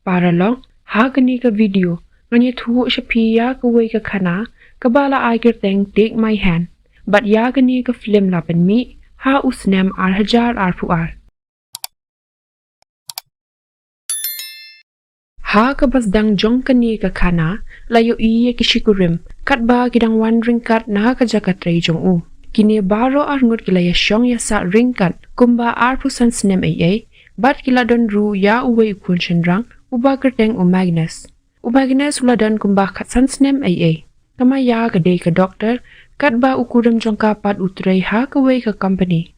Para long, hagani ka video, nganya tuho siya piya ka way ka kana, kabala ay kirteng take my hand. But yagani ka film lapan mi, ha usnem ar hajar ar puar. Ha kabasdang jong kani ka kana, layo iya kishikurim, kat ba kidang wandering kat na ka jakatray jong u. Kini baro ar ngut kilaya syong ya sa ringkat, kumba ar pusan snem ay, bat kila don ru ya uwe ukun shendrang, uba kerteng u Magnus. U Magnus uladan kumba kat san snem ay. Kama ya ka day ka doktor, kat ba ukurim jong kapat utray ha ka way ka company.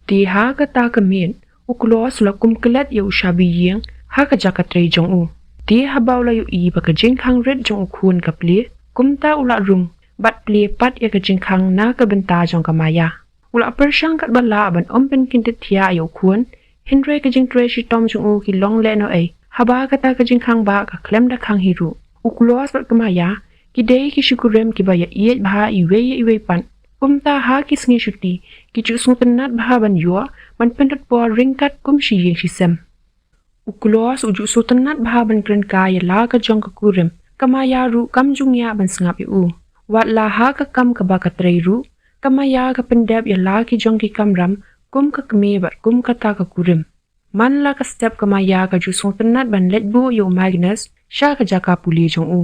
Di ha ka ta ka min, ukulos la kumkelat ya ushabi ying, ha ka jakatray jong u. Di habaw la yu i ba ka jingkang red jong ukun ka pli, kumta ula rung, bat pli pat ya ka jingkang na ka benta jong kamaya. Ula persyang kat bala ban ompen kintit tiya ya ukun, hindre ka jingtray si tom jong u ki long le no ay, haba ka ta ka jingkang ba ka klem da kang hiru. Ukulos bat kamaya, kidei ki syukurem ki ba ya iyet baha iwe pan, kumta ha ki sngi syuti, ki cuk suntenat baha ban yua, man pendat po ringkat kum si ying si sem. Ukulos ujuk sultanat baha ban kren kaya la ka jong ka kurim, kamaya ru kam jung ya ban sengap yu. Wat la ha ka kam ka ba ka tray ru, kamaya ka pendep ya la ki jong ki kamram, kum ka keme bat kum ka ta ka kurim. Man la ka step kamaya ka juk sultanat ban letbu yu Magnus, sya ka jaka puli jong u.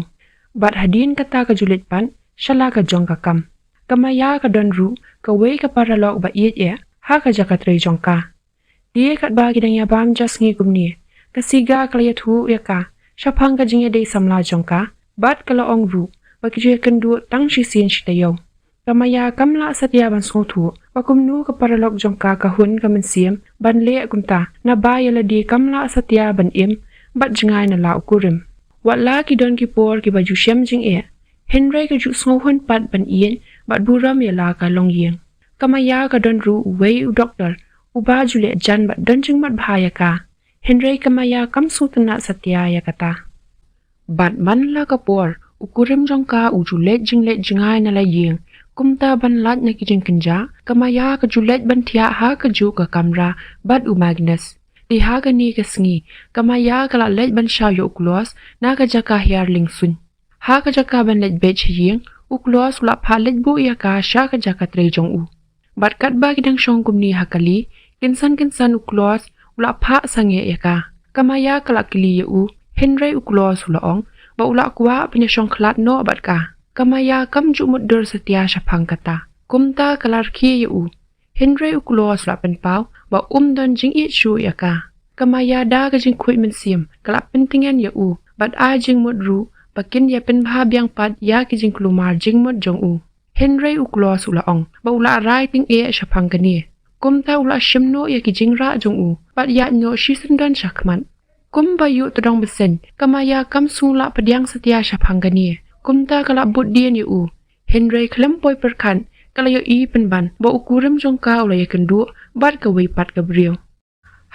Bat hadin ka ta ka julit pan, sya la ka jong ka kam. Kamaya ka don ru, ka wey ka paralog ba iit ya, ha ka jaka tray jong ka. Dia kat ba kidang ya bam jas ngi kum ni. Kasiga kalaya tu ya ka, syapang ka jingya day samla jong ka, bat kala ong ru, baki jaya kendu tang si sin si tayo. Kamaya kamla satya ban song tu, bakum nu ka paralog jong ka kahun ka mensiam, ban le kunta, na ba yala di kamla satya ban im, bat jingay na la ukurim. Wat la ki don ki por ki baju syam jing e, henry ka juk songhun pat ban iyan, bat buram ya la ka long yeng. Kamaya ka don ru uwe u doktor, uba jule jan bat don jing mat bahaya ka. Henry kamaya kam sultana satya ya kata. Bat man la kapor, ukurim jong ka ujulet jingay na la ying, kumta ban lat na kijing kenja, kamaya ka julet ban tiya ha ka ju ka kamra, bat u Magnus. Di ha ka ni ka sngi, kamaya ka la let ban siya yu uklos, na ka jaka hiar lingsun. Ha ka jaka ban let bech ying, uklos ula pa let bu ya ka siya ka jaka tray jong u. Bat kat ba kidang syong kumni hakali, kinsan uklos, ula pa sange ya ka. Kamaya kalak kili ya u, Henry uklos ulaong, ba ula kuwa penyasyong klat no abat ka. Kamaya kam jumut dur setia syapang kata. Kumta kalarki ya u, Henry uklos ula penpau, ba don jing it syu ya ka. Kamaya da ka jing kuit mensim, kalak pentingan ya u, bat a jing mut ru, bakin ya penbahab yang pat ya ki jing kelumar jing mut jong u. Henry uklos ulaong, ba ula rai ting e syapang kani. Kumta ula shimno ya ki jingra jong u, bat ya nyo shisendan syakman. Kum bayu tudong besen, kamaya kam sula pediang setia syaphanggani. Kumta kalak bud dien ya u. Henry kelempoi perkan, kalayo i penban, ba ukurim jong ka ula ya kendu, bat ka pat ka beriu.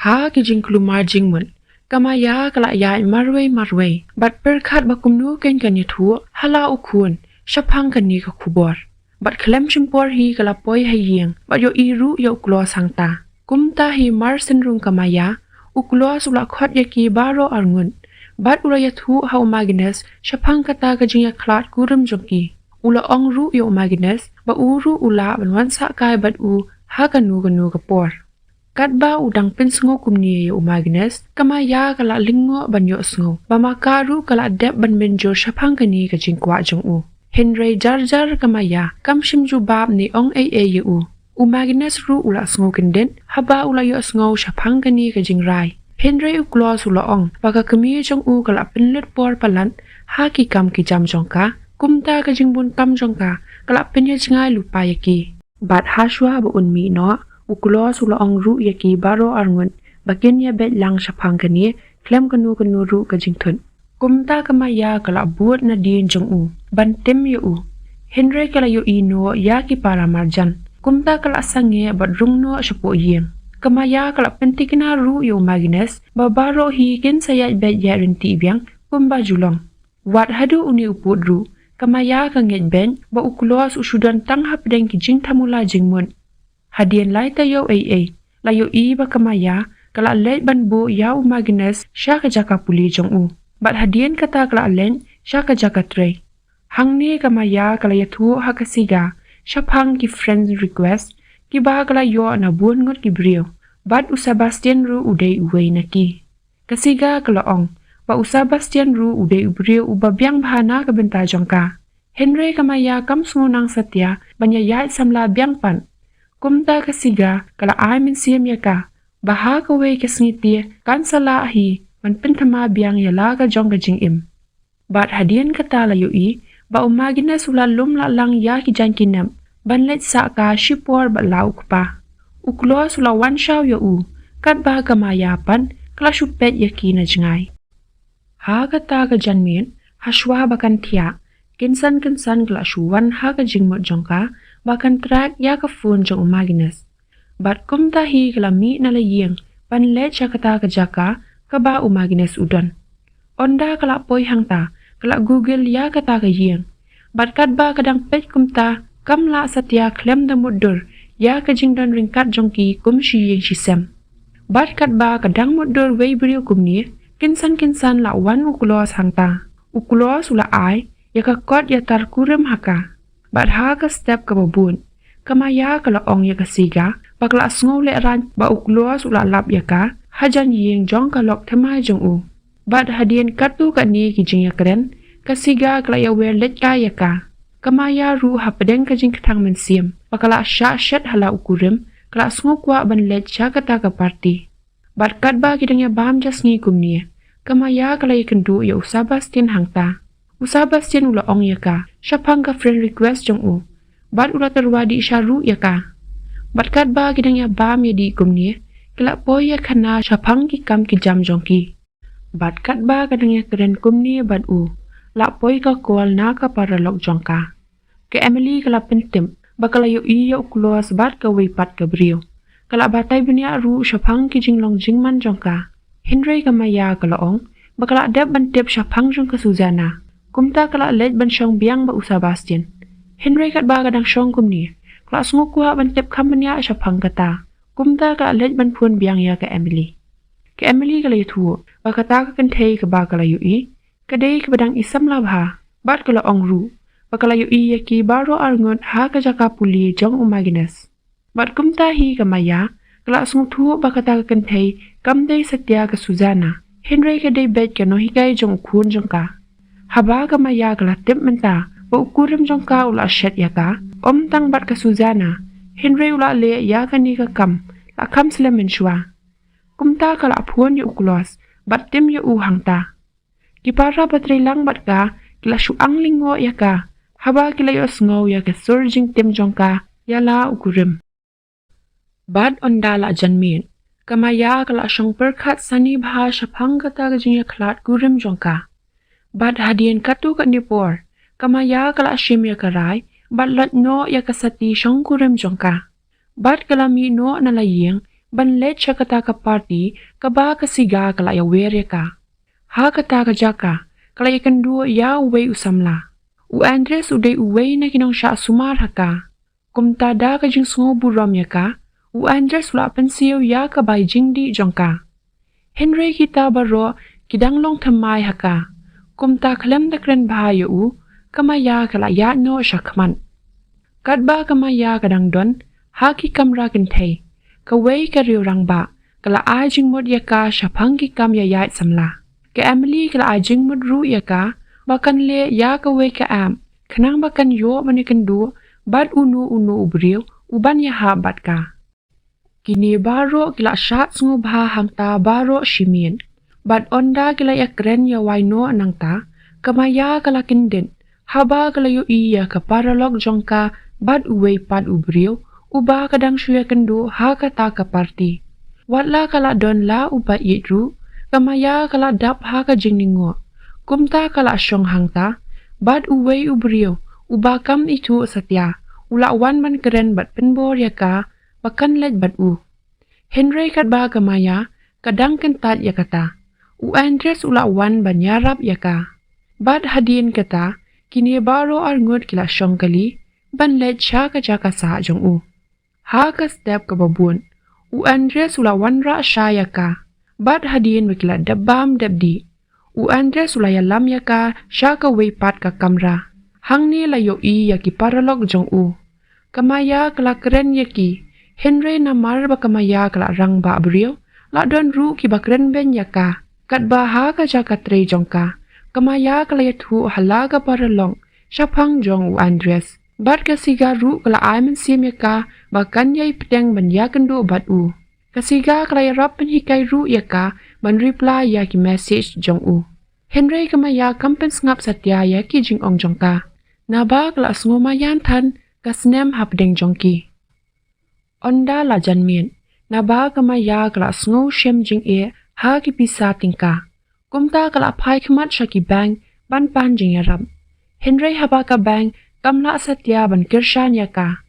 Ha ki jing kelumar jingmun, kamaya kalak ya marway, bat perkat ba kumnu ken kan ya tu, hala ukun, syaphanggani ka kubor. Bat kelem simpor hi kalapoi haying, bat yo iru ya uklos hangta. Kumta hi mar senrung kamaya, uklos ula khot ya ki baro arngun. Bat ula ya tu ha Magnus, syapang kata ka jing ya klat kurum jongki. Ula ong ru ya Magnus, ba uru ula banwansa kai bat u, ha kanu kapor. Kat ba udang pensengo kumni ya Magnus, kamaya kalak lingo ban yo sengo, ba makaru kalak dep ban menjo syapang kani ka jing kwa jong u. Henry jar kamaya, kam shimju bab ni ong ay u. Magnus ru ula sngo kenden, haba ula yo sngo syapang kani ka jing rai. Henry uklos ula ong, baka kami jong u kalak penlet por palan, ha ki kam ki jam jong ka, kumta ka jing bun kam jong ka, kalak penya jingay lupa yaki. Bat haswa ba unmi no, uklos ula ong ru yaki baro arngun, bakin ya bet lang syapang kani, klem kanu ru ka jing tun. Kumta kamaya kalak buat na din jong u, bantem ya u. Henry kalayo ino ya ki para marjan. Kumta kalak sange bat rung no syapo yeng. Kamaya kalak pentik na ru ya Magnus, babaro hi kin sayat bet ya rinti biang, kumba julong. Wat hadu uni uput ru, kamaya kanget ben, ba ukulos usudan tanghap deng ki jing tamula jing mun. Hadian lai tayo layo i ba kamaya, kala let ban bu ya Magnus sya ka jaka puli jong u. Bat hadian kata kala len sya ka jaka tre. Hang ni kamaya kala ya thu ha ka siga sya phang ki friend request ki ba kala yo na buon ngot ki brio. Bat u Sebastian ru udai uwei na ki. Kasiga kala ong ba u Sebastian ru udai ubrio u babyang bahana ka benta jong ka. Henry kamaya kam sungunang satya banya yait samla biang pan. Kumta kasiga kala ay min siyam ya ka. Baha ka wei kasngiti kan sala hi man pintama biang yala ka jong ka jing im. Bat hadian kata layo i ba umagina sula lumla lang ya ki jan kinam. Banlet sa ka shipor ba lauk pa. Uklo sula wan shaw yo u. Kat ba kamaya pan kala shupet ya ki na jngay. Ha kata ka jan min haswa bakan tiya. Kinsan kala shuwan ha ka jingmot jong ka bakan track ya ka phone jong umaginas. Bat kumta hi kala mi na laying panlet siya kata ka jaka ka ba umaginas udon. Onda kala poy hangta kala Google ya kata ka ying. Bat kat ba kadang pet kumta kamla satya klem da mudur ya ka jingdon ringkat jong ki kum shi ying shisem. Bat kat ba kadang mudur wei beriu kumni kinsan la wan ukulos hangta. Ukulos ula ai ya ka kot ya tar kurem haka. Bat ha ka step ka babun. Kamaya kala ong ya ka siga. Bakla asngaw le ran ba ukluas ula lap ya ka. Hajan ying jong ka lok temay jong u. Bat hadian katu ka ni ki jing ya keren. Kasiga kala ya wer let ka ya ka. Kamaya ru ha pedeng ka jing katang mensim. Bakla asya shet hala ukurim. Kala asngaw kwa ban let siya kata ka party. Bat kat ba kidang ya bam jas ngi kumni. Kamaya kala ya kendu ya Sebastian hangta. Sebastian ula ong ya ka, siya pang ka friend request jong u. Bat ula terwadi siya ru ya ka. Bat kat ba gidang ya bam ya di kumni, kila po ya kana siya pang ki kam ki jam jong ki. Bat kat ba kadang ya keren kumni bat u, la po ka kual na ka para lok jong ka. Ke Emily kala pentim, bakala yu iya ukulos bat ka wipat ka brio. Kala batay binya ru siya pang ki jinglong jingman jong ka. Henry kamaya kala ong, bakala deb bantip siya pang jong ka Susanna. Kumta kala let ban syong biang ba Sebastian. Henry kat ba kadang syong kumni. Kala sngukwa ban tip kamanya siya pangkata. Kumta kala let ban pun biang ya ke Emily. Ke Emily kala yutu. Ba kata ka kantay ka ba kala yui. Kadai ka badang isam labha. Bat kala ong ru. Ba kala yui ya ki baro arngot ha ka jaka puli jong umaginas. Bat kumta hi kamaya. Kala snguktu ba kata ka kantay kamday satya ka Susanna. Henry kadai bet ka no hikay jong ukun jong ka. Haba kamaya kala tip menta, ba ukurim jong ka ula shet ya ka, tang bat ka Susanna, Henry ula le ya ka ni ka kam, la kam sila menshua. Kumta kala apuan yu ukulos, bat tim yu uhang ta. Kipara batray lang bat ka, kila syuang lingo ya ka, haba kila yu asngaw ya ka surging tim jong ka, yala ukurim. Bat ondala janmin, kamaya kala asyong perkat sani baha syapang kata gajing ya klat kurim jong ka. Bat hadian katu kat nipor, kamaya kala asyim ya karay, bat lot no ya kasati syong kurim jong ka. Bat kalami no na laying, ban let siya kata ka party, kaba kasiga kala ya wer ya ka. Ha kata ka jaka, kala ya kendu ya uway usamla. U Andres uday uway na kinong siya sumar haka. Kumta da ka jing sungo buram ya ka, u Andres wala pensiyo ya kabay jing di jong ka. Henry kita baro kidanglong tamay haka. Kumta kalem da kren bahayo u, kamaya kala ya no siya kaman. Kadba kamaya kadang don, haki kamra kintay, kaway kariurang ba, kala ajing mod ya ka siya pangki kam ya yait samla. Ke Emily kala ajing mod ru ya ka, bakan le ya kaway ka am, kanang bakan yo manikandu, bad unu ubriw, uban ya habat ka. Kini baro kila syat sungo baha hangta baro shimin. Bad onda kila ya keren ya waino anang ta, kamaya kala kindin, haba kala yu iya ka paralog jong ka, bad uway pad ubriw, uba kadang syuya kendu ha kata ka party. Watla kala don la uba yitru, kamaya kala dap ha ka jingningo. Kumta kala asyong hangta, bad uway ubriw, uba kam itu satya, ula wan man keren bad penbor ya ka, bakan let bad u. Henry kat ba kamaya, kadang kentat ya kata. U Andres ula wan banyarap ya ka. Bad hadin kata, kini baro arngot kila syong kali, ban let siya ka jaka sa jong u. Ha ka step ka babun. Andreas ula wanra shaya ka. Bat hadien wakila dabam dabdi. Andreas ula ya lam ya ka shaka weipat ka kamra. Hangni la yo I ya ki paralog jong u. Kamaya kala keren ya ki. Henry na mar ba kamaya kala rang ba abriyo. La don ru ki ba keren ben ya ka. Kat ba ha ka jaka tre jong ka. Kamaya kala ya tu halaga paralong. Shapang jong Andreas. Bat kasiga ru kala aiman sim ya ka. Bakan yai pedang ban ya kendo bat u. Kasiga kala ya rap pen hikai ru ya ka. Ban reply ya ki message jong u. Henry kamaya kampen ngap satya ya ki jing ong jong ka. Naba kala asngomayan tan kasnem hapdeng jongki. Onda la janmien. Naba kamaya kala asngo shem jing ha ki pisa tingka. Kumta kala pai khamat shaki bang ban pan jing yaram. Henry haba ka bang kamla satya ban kirshan ya ka.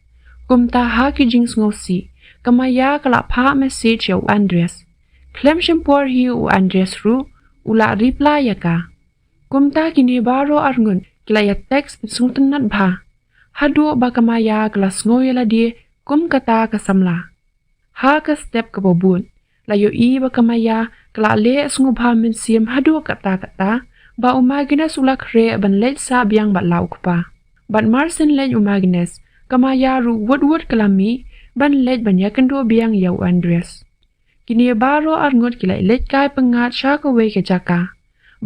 Kumta ha ki jing sngosi. Kamaya kala pa message ya Andreas. Klem shimpor hi Andreas ru ula reply ya ka. Kumta kini baro arngun kila ya teks sungten nat bha. Hadu ba kamaya kala sngoyela di kum kata kasamla. Ha ka step ka bobun. Layo I ba kamaya kala le snubha min sim hadu kata ba umagines ula kre ban lej sa biang bat lau pa. Bat marsin lej umagines kamaya ru wud kalami ban lej ban yakendo biang yau Andreas. Kini baro arngut kila lej kai pengat sha ka we ke jaka.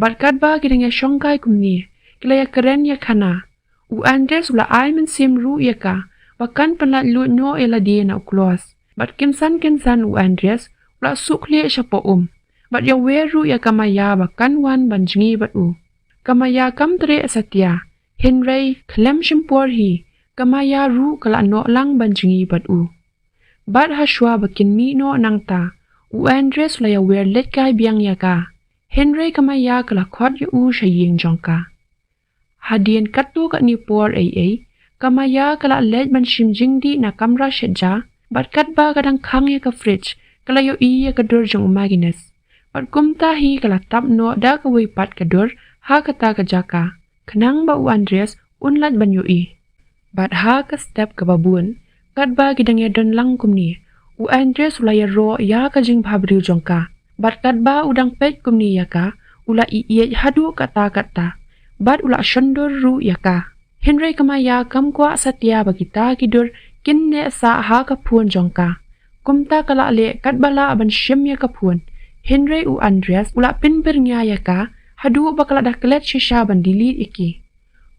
Bat kat ba kidang ya shongkai kumni. Kila ya keren ya kana. Andreas ula aiman sim ru ya ka. Bakan penlat lu no ela di na uklos. Bat kinsan Andreas ula sukli syapo Bat ya weru ya kamaya bakan wan banjingi bat u. Kamaya kam tre satya. Henry klem shimpor hi. Kamaya ru kala no lang banjingi bat u. Bat haswa bakin mi no nang ta. Andreas ula ya wer let kai biang ya ka. Henry kamaya kala kwat ya u shaying jongka. Hadien katu kat ni por kamaya kala lej ban shim jingdi na kamra shedja, bat kat ba kadang kang ya ka fridge, kala yo I ya kadur jong umagines. Bat kumta hi kala tap no da ka pat kadur, ha kata ka jaka. Kenang ba Andreas unlat ban yo I. Bat ha ka step ka babun, kat ba gidang ya don lang kumni. Andreas ula ya ro ya ka jing bhabriu jongka. Bat kat ba udang pet kumni ya ka, ula I hadu kata. Bat ula shondur ru ya ka. Henry kamaya kam kwa satya bagita kidur kinne sa ha kapun jongka. Kumta kala le kat bala aban shem ya kapun. Henry Andreas ula pinber nya ya ka. Hadu bakala dah kelet shisha ban delete iki.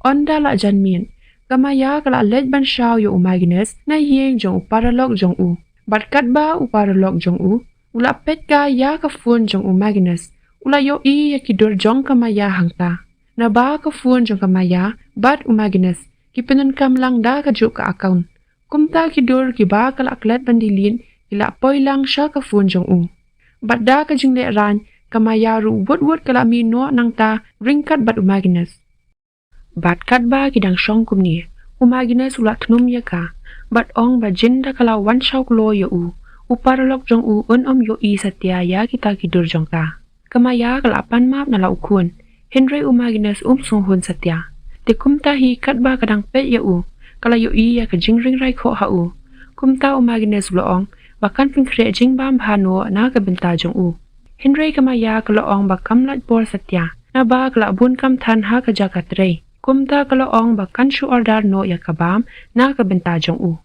Onda la janmin. Kamaya kala lej ban shaw yo umagines na yeng jong uparalog jong u. Bat kat ba uparalog jong u. Ula pet ka ya kapun jong umagines. Ula yo I ya kidur jong kamaya hangta. Na ba ka phone jong kamaya, bat umagines, kipinan kam lang da ka juk ka account. Kumta kidur ki ba kala aklet bandilin, ila poy lang siya ka phone jong u. Bat da ka jing le ran, kamaya ru wud kala mi no nang ta, ringkat bat umagines. Bat kat ba kidang syong kumni, umagines ulat num ya ka, bat ong ba jinda kala wan shaw klo ya u, uparalok jong u yo I satya ya kita kidur jong ka. Kamaya kala pan map na la ukun. Henry umagines sunghun satya. Te kumta hi kat ba kadang pet ya u. Kala yo I ya ka jing ring rai kho ha u. Kumta umagines loong. Bakan ping kre jing bam bhano na ka benta jong u. Henry kamaya ka loong bakam lat por satya. Na ba kala bun kam than ha ka jakat rei. Kumta ka loong bakan shu ordar no ya ka bam na ka benta jong u.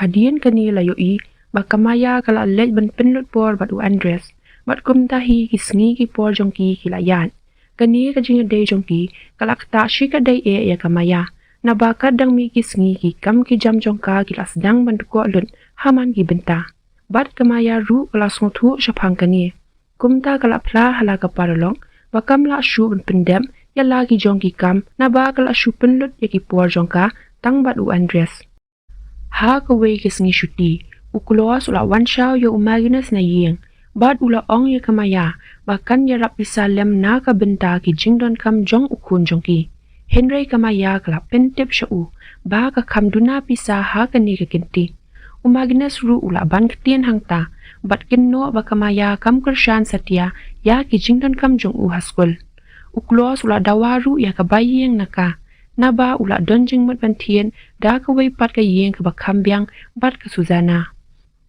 Hadien kani la yo I. Bakamaya kala let ban pinlut por bat u Andreas. Bat kumta hi kisngi ki por jong ki kilayan. Kani ka jing day jongki kalakta shika day ya kamaya na baka dang mi kisngi ki kam ki jam jongka ki lasdang banduko lun haman ki benta. Bat kamaya ru kelas ngotu syapang kani. Kumta kalapla hala ka paralong bakam la shu ban pendem ya lagi jongki kam na ba kala shu penlut ya ki por jongka tang bat u Andreas. Ha ka we kisngi shuti ukulos ula wan shaw yo umagines na yeng. Bat ula ong ya kamaya, bahkan ya rap bisa lem na ka benta ki jingdon kam jong ukun jongki. Henry kamaya kala pentip sya u, ba ka kam duna bisa ha ka ni ka kinti. Umagines ru ula ban ketien hangta, bat kinno ba kamaya kam kershan satya ya ki jingdon kam jong u haskul. Uklos ula dawaru ya ka bayeng naka, na ba ula don jing mut bantien da ka way pat ka yeng ka bakam biang bat ka Suzana.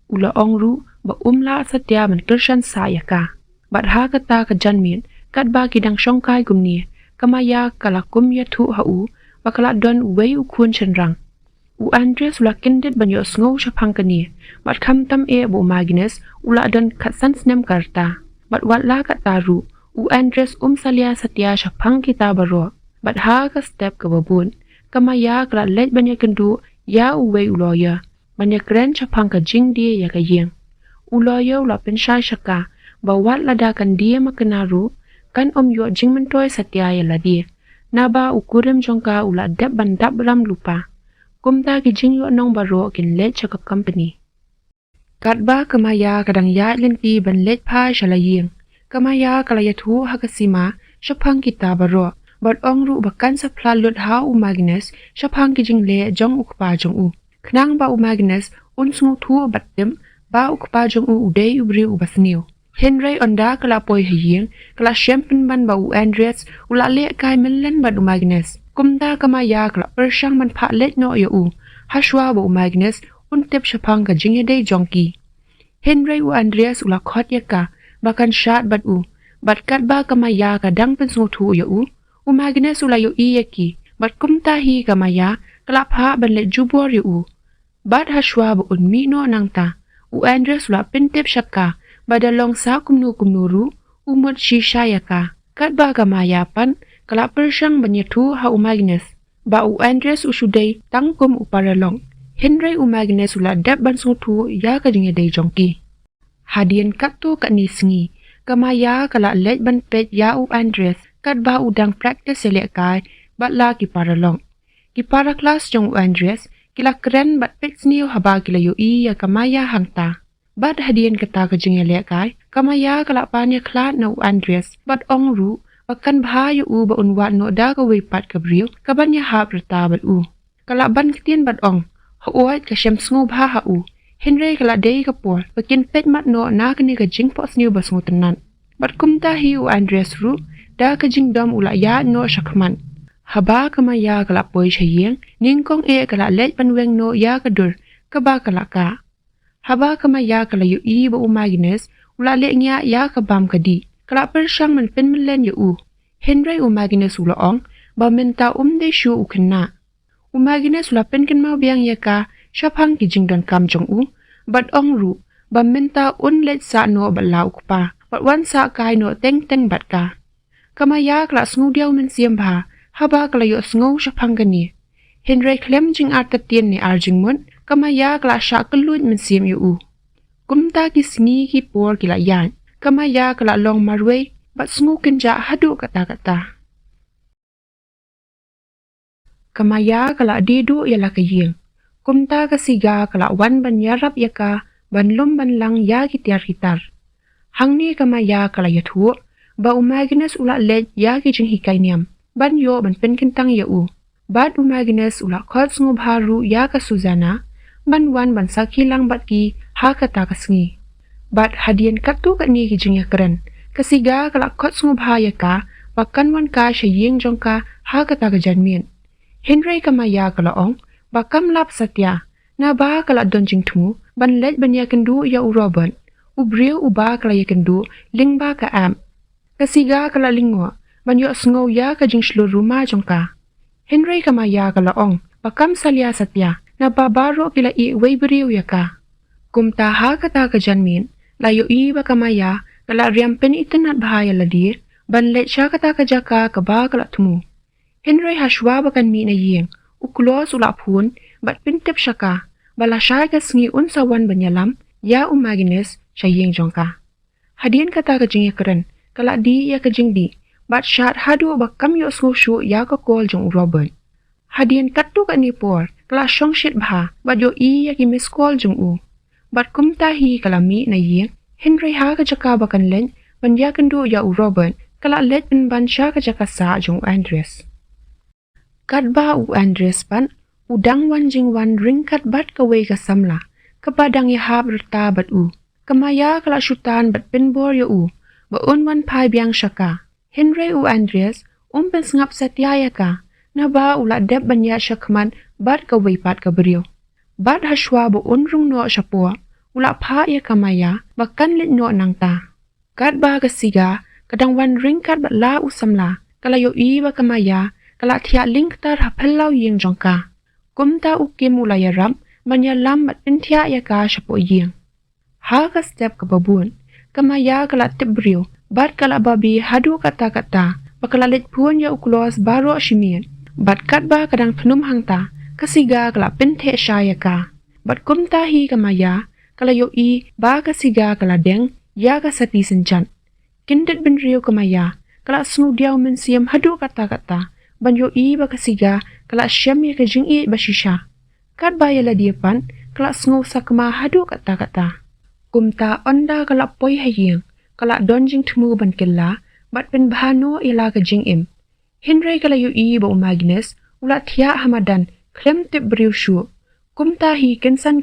ula ongru ba umla satya man kershan sayaka. Bat ha kata ka janmin kat ba kidang shongkai gumni kamaya kala kumya thu hau ba kala don wei ukun chenrang. U Andreas ula kindit banyo sngow shapang kani bat kam tam e bo magines ula don katsan snem karta. Bat watla kataru u Andreas salia satya shapang kita baro. Bat ha ka step ka babun kamaya kala let banya kendu ya uwei uloya banya kren shapang ka jing dia ya ka yeng. Uloya ula penshai shaka ba wat lada kan dia makenaru kan yo jing mentoy satya ya ladi. Naba ukurim jongka ula dep bandap ram lupa. Kumta ki jing yo nong baro kin let chaka company. Katba kamaya kadang ya lenti ban let pa shalaying. Kamaya kalaya thu hakasima shapang kita baro. Bat ongru bakan sa plalut ha umagnes shapang ki jing le jong ukpa jong u. Knang ba umagnes unsungu thu batim ba ukpa jong u udey ubri ubasniu. Henry onda kala poi haying kala shempen ban ba u Andreas ula le kai melen ba umagnes. Kumta kamaya kala pershang man pa let no yo u. Hashwa ba umagnes untip shapang ka jing yedey jongki. Henry u Andreas ula khot yaka bakan shat bat u. Bat kat ba kamaya kadang pensungu thu yo u. Umagnes ula yo iyaki, bat kumta hi kamaya, kalap ha ban let jubor yo u. Bat hashwa ba unmi no nangta, u Andres ula pintip shaka, badalong sa kumnu-kumnuru, umot shisha yaka. Kat ba kamaya pan, kalap persyang banyetu ha umagnes. Ba u Andres usuday tangkum uparalong. Henry umagnes ula dap ban sutu ya kadingaday jongki. Hadian katu kat nisngi, kamaya kala let ban pet ya u Andres. Kat ba udang practice selek kai bat la ki paralong. Ki para kelas jong u Andres kila keren bat pek sniu haba kila yo ya kamaya hangta. Bat hadian kata ke jeng lek kai kamaya kala panya klat na u Andres bat ongru bakan bahaya u ba unwat no da ka wipat ka briu kabanya ha prata bat u. Kala ban ketien bat ong hoat ka shem sngu bha ha u. Henry kala dei ka por bakin pet mat no na kani ka jing po sniu bas ngu tenan. Bat kumta hi u Andres ru da ka jing dom ula ya no shakman. Haba kamaya kala poi chayeng, ningkong e kala let panweng no ya kadur, kaba kala ka. Haba kamaya kala yu ba umagines, ula le ngya ya kabam kadi, kala persyang man pinmelen yu u. Henry umagines ula ong, ba minta de shu ukena. Umagines ula pinkin mau biang ya ka, syapang ki jing don kam jong u, bat ong ru, ba minta let sa no bat lau kupa, bat wan sa kai no teng bat ka. Kamaya kala sngu diaw men siam bha, haba kala yo sngu shapang gani. Henry klem jing artatien ni arjing mun, kamaya kala sya kelut men siam yu u. Kumta ki sngi ki por kila yan, kamaya kala long marway, bat sngu kenja hadu kata-kata. Kamaya kala didu yala kaying. Kumta kasiga kala wan ban yarap yaka, ban lum ban lang ya kitar-kitar. Hangni kamaya kala yathu, ba umagines ula let ya ki jing hikay niyam. Ban yo ban penkintang ya u. Bat umagines ula khot sngu bharu ya ka Suzana. Ban wan ban sakilang bat ki ha kata kasngi. Bat hadian katu kat ni ki jing ya keren. Kasiga kala khot sngu bha ya ka. Bakan wan ka syaying jong ka ha kata ka janmin. Henry kamaya kala ong. Bakam lap satya. Na ba kala don jing tumu. Ban let ban ya kendu ya u Robert. Ubriu uba kala ya kendu. Ling ba ka am. Kasiga kala lingwa, banyo sngow ya ka jing shlo rumah jongka. Henry kamaya kala ong, bakam salya satya, na babaro kila i weiberiw ya ka. Kumta ha kata ka janmin, layo i ba kamaya, kala riampen itinat bahaya ladir, ban let siya kata ka jaka kaba kala tumu. Henry hashwa bakan mi na ying, ukulos ulapun, bat pintip siya ka, bala siya ka sngi unsawan banyalam, ya umagines siya ying jongka. Hadian kata ka jing ya keren, kala di ya ka jing di, bat syat hadu bakam yo skushu ya ka kol jong Robert. Hadian katu ka ni por, kala syong shit bha, bat yo i ya ki miss call jong u. Bat kumta hi kala mi na ying, Henry ha ka jaka bakan len, ban ya kendu ya u Robert, kala let ban siya ka jaka sa jong Andres. Kat ba u Andres pan, udang wan jing wan ring kat bat kaway ka samla, kabadang ya hab rata bat u. Kamaya kala syutan bat pinbor yo u. Baun wan pai biang syaka. Henry u Andres, pen sengap setiaya ka. Na ba ula dep banya syakman bat ka wipat ka beriu. Bat hashwa baun rung no syapua. ula pha ya kamaya bakan lit no nang ta. Kat ba kasiga kadang wan ring kat bat la usamla kalayo I ba kamaya kala thia link tar haphalau yeng jongka. Kumta ukim ula ya ram manya lam mat pinthia ya ka shapo yeng. Ha ka step ka babun kamaya kala tibriu bat kala babi hadu kata-kata bakala lit pun ya uklos baro shimien. Bat kat ba kadang penum hangta kasiga kala pinthe shaya ka. Bat kumta hi kamaya kala yo I ba kasiga kala deng ya ka sati senjan. Kindet bin rio kamaya kala snu diaw men siam hadu kata-kata ban yo I ba kasiga kala syam ya ka jing I bashisha. Kat ba ya la diepan kala snu sakma hadu kata-kata. Kumta onda kala poi hayeng kala donjing temu ban killa bat pen bahano ila ka jing im. Henry kala yo I ba umagnes ula thia hamadan klem tip briu shu. Kumta hi kinsan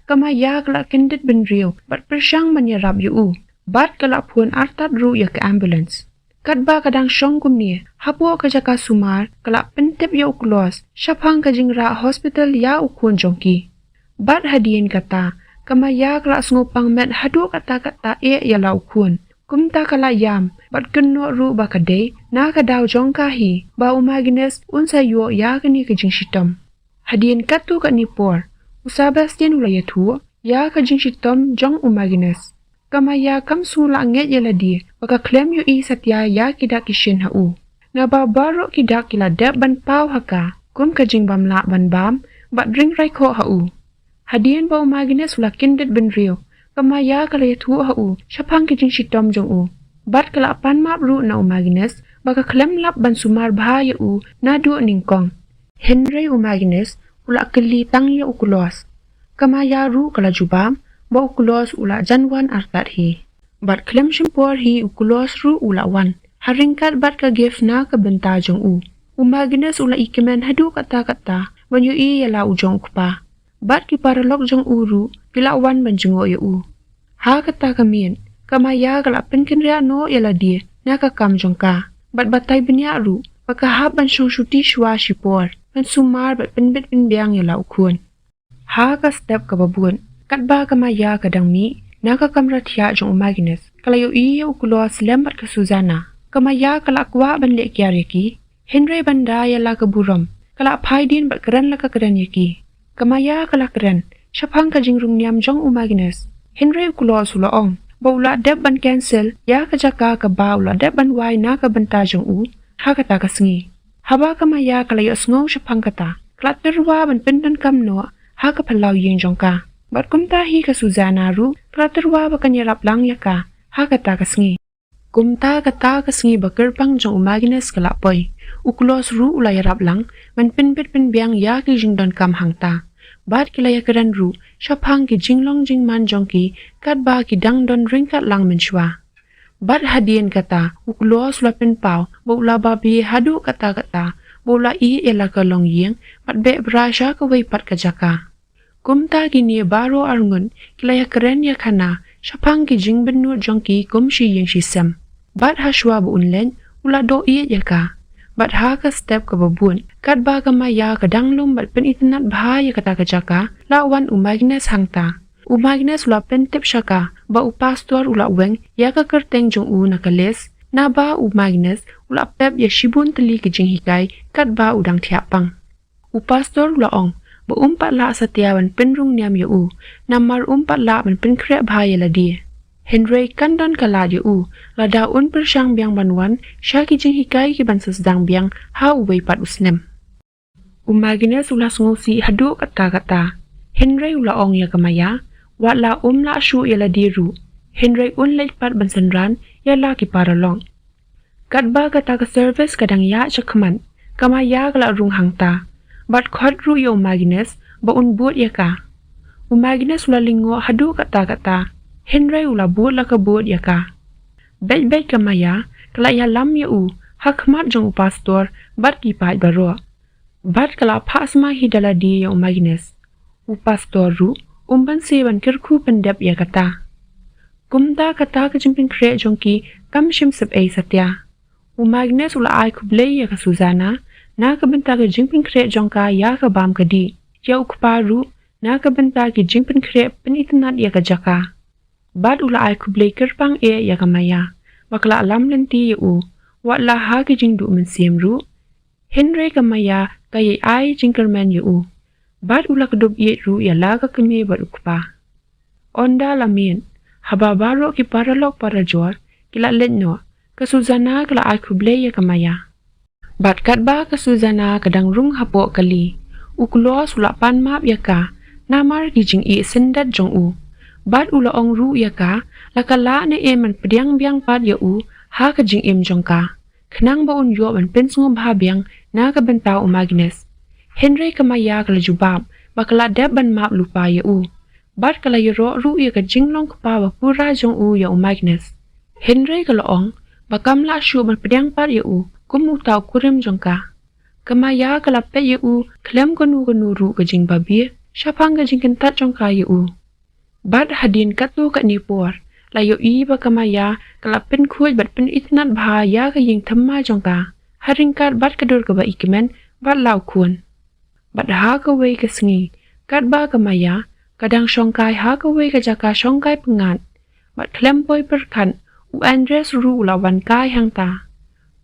kamaya kala kindet bin rio bat persyang manyarab yu. Bat kala pun artat ru ya ke ambulance. Kat ba kadang syong kumni hapo ka jaka sumar kala pentip ya uklos syapang ka jingra hospital ya ukun jongki. Bat hadien kata kamaya kala ngopang met hadu kata-kata ya la ukun. Kumta kala yam bat kenno ru ba kadai na ka daw jongka hi ba umagines unsa yo ya kani ka jing shitom. Hadien katu ka ni por usabastien ula ya tu ya ka jing shitom jong umagines. Kamaya kam sula nget ya ladi baka klem yo I satya ya kidak kishin hau. Na ba baro kidak kila dep ban pau haka kum ka jing bam la ban bam bat ring rai ko hau. Hadien ba umagines ula kindet ben rio kamaya kala ya tu hau syapang ki jing shitom jong u. Bat kala pan map ru na umagines baka klem lap ban sumar bahaya u na du ningkong. Henry umagines ula keli tang ya ukulos. Kamaya ru kala jubam ba ukulos ula janwan artat hi. Bat klem shimpor hi ukulos ru ula wan. Haringkat bat ka gif na ka benta jong u. Umagines ula ikimen hadu kata-kata banyo I yala ujong kupa. Bat ki paralog jong uru kila wan banjungo ya u. Ha kata kamin kamaya kala penkenria no yala dia na ka kam jong ka. Bat batay binya ru baka hab ban syong syuti shwa shipor ban sumar bat penbit pinbiang yala ukun. Ha ka step ka babun kat ba kamaya kadang mi na ka kamratia jong umagines kala yo I ya ukulos lembat ka Suzana. Kamaya kala kwa ban le kyareki Henry banda yala ka buram kala phaidin bat keren la ka keren yaki. Kamaya kala keren syapang ka jingrung niam jong umagines. Henry ukulos ulaong baula deb ban cancel ya ka jaka ka baula deb ban wai na ka benta jong u ha kata ka sngi. Haba kamaya kala yo sngo syapang kata kala terwa ban pendan kam no ha ka phalau yeng jong ka. Bat kumta hi ka Suzana ru kala terwa ba kanyarap lang ya ka ha kata ka sngi. Kumta kata ka sngi bakar pang jong umagines kala poy. Ukulos ru ula yarap lang man pinbit pinbiang ya ki jingdon kam hangta. Bat kilaya keren ru syapang ki jinglong jingman jongki kat ba ki dangdon ringkat lang menshwa. Bat hadien kata ukulos ula pinpau ba ula babi hadu kata-kata ba ula I ela ka long yeng bat be brasha ka weipat ka jaka. Kumta kini baro arngun kilaya keren ya kana syapang ki jingbenu jongki kumshi yeng shisem. Bat hashwa ba unlen ula do I ya ka. Bat ha ka step ka babun kat ba kamaya kadang lum bat pen itinat bahaya kata ka jaka lawan umagines hangta. Umagines ula pen tip syaka ba upastor ula weng ya ka kerteng jong u na kales na ba umagines ula pep ya shibun teli ke jing hikai kat ba udang tiapang. Upastor ula ong ba umpat la satiawan penrung niam ya u namar umpat la ban pen kre bahaya la dia. Henry kandon kala dia u lada un persyang biang banwan syaki jing hikai ki ban sesdang biang ha uwei pat usnem. Umagines ula ngosi hadu kata-kata. Henry ula ong ya kamaya wat la la shu ya la diru. Henry un lej pat ban senran ya la ki paralong. Kat ba kata ka service kadang ya chakman kamaya kala rung hangta. Bat khot ru ya umagines ba un buat ya ka. Umagines ula lingo hadu kata-kata. Henry ula buat la ka buat ya ka. Bet-bet kamaya kala ya lam ya u hakmat jong pastor bat ki pat baro. Bat kala pasma hidala di ya umagines. Pastor ru umban seban kirku pendep ya kata. Kumta kata ka jimpin kre jongki kam shim sep ay satya. Umagines ula ay kublay ya ka Suzana na ka benta ka jimpin kre jongka ya ka bam ka di. Ya ukpa ru na kabenta ki jing pen kre pen itnat ya ka jaka. Bad ula ai kublai kerpang ya ka maya. Bakla alam lenti ya wat la ha ki jing du men siem ru. Henry ka maya kaya ai jing kermen ya Bad ula kedub ye ru ya la ka keme bad ukpa. Onda lamin. Haba baro ki paralok para jor. Kila letno. Ka Suzana kala ai kublai ya ka maya. Bad kat ba ka Suzana kadang rung hapok kali. Ukulo sulapan map ya ka. Namar ki jing sendat jong Bad ula ong ru ya ka. Lakala ne man pediang biang pad ya ha ka jing jong ka. Kenang ba un yo man pensung bah biang na ka bentau Agnes. Henry ka maya kala jubab. Bakala deb ban map lupa ya Bad kala yoro ru ya ka jing long kapa wa pura jong ya Agnes. Henry kala ong. Bakam la syu man pediang pad ya kumu tau kurim jong ka. Kamaya kala pe ya klem kanu ru ka jing babi. Syapang ka jing kentat jong ka ya Bad hadin katu kat nipor. Layo ba kamaya kala pen kuj bat pen itnat bahaya ka ying thamma jong ka. Haringkat bad kadur ka ba ikimen bad lau kun. Bad ha ka wei ka sengi. Kat ba kamaya kadang syongkai ha ka wei ka jaka syongkai pengat. Bad klempoi perkan Andres ru lawan kai hang ta.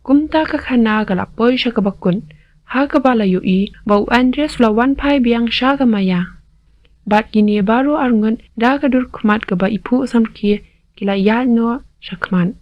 Kumta ka khana kala poi sya ka bakun. Ha ka ba layo ba Andres lawan pai biang sya kamaya. Bad kini baru arngun da kadur kumat ka ba ipu samki kila yal no syakman.